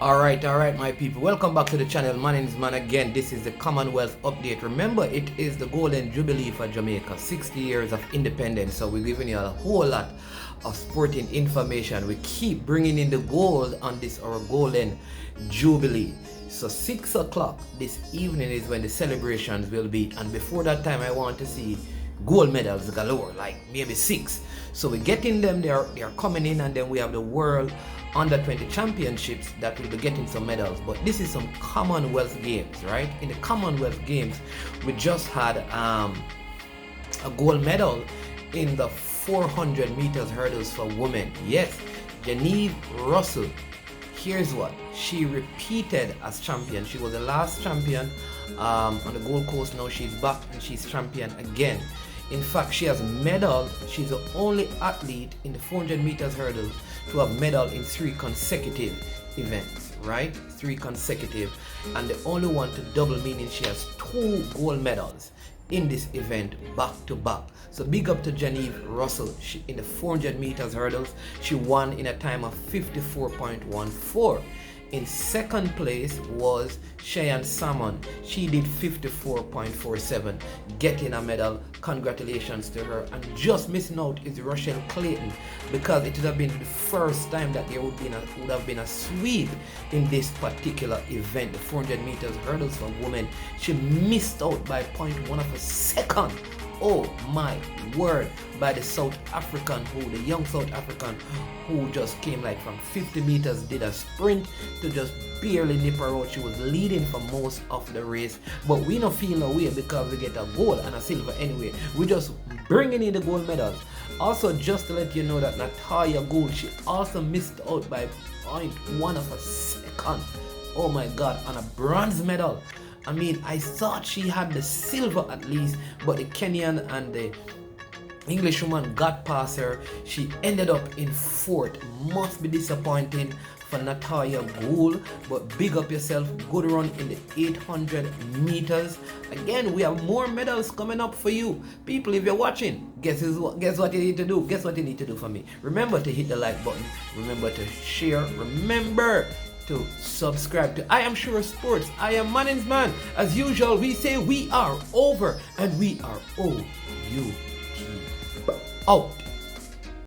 Alright, my people. Welcome back to the channel. My name is Man again. This is the Commonwealth update. Remember, it is the Golden Jubilee for Jamaica. 60 years of independence. So we're giving you a whole lot of sporting information. We keep bringing in the gold on this our Golden Jubilee. So 6 o'clock this evening is when the celebrations will be. And before that time, I want to see gold medals galore, like maybe 6. So we're getting them, they are coming in, and then we have the world under 20 championships that will be getting some medals. But this is some Commonwealth games, right? In the Commonwealth games, we just had a gold medal in the 400 meters hurdles for women. Yes, Genevieve Russell. Here's what she repeated as champion. She was the last champion on the Gold Coast. Now she's back and she's champion again. In fact, she has medaled. She's the only athlete in the 400 meters hurdle to have medaled in 3 consecutive events, right? 3 consecutive, and the only one to double, meaning she has 2 gold medals in this event back to back. So big up to Genevieve Russell. She, in the 400 meters hurdles, she won in a time of 54.14. In second place was Salmon. She did 54.47, getting a medal. Congratulations to her. And just missing out is Clayton, because it would have been the first time that there would have been a sweep in this particular event, the 400 meters hurdles for women. She missed out by 0.1 of a second. Oh my word, by the the young South African who just came like from 50 meters, did a sprint to just barely nip her out. She was leading for most of the race, but we don't feel no way because we get a gold and a silver anyway. We just bringing in the gold medals. Also, just to let you know that Goule, she also missed out by 0.1 of a second. Oh my God, on a bronze medal. I mean, I thought she had the silver at least, but the Kenyan and the Englishwoman got past her. She ended up in 4th. Must be disappointing for Goule, but big up yourself. Good run in the 800 meters. Again, we have more medals coming up for you. People, if you're watching, guess what you need to do? Guess what you need to do for me? Remember to hit the like button. Remember to share. Remember to subscribe to I Am Sure Sports. I am Manning's Man. As usual, we say we are over and we are OUT. Out.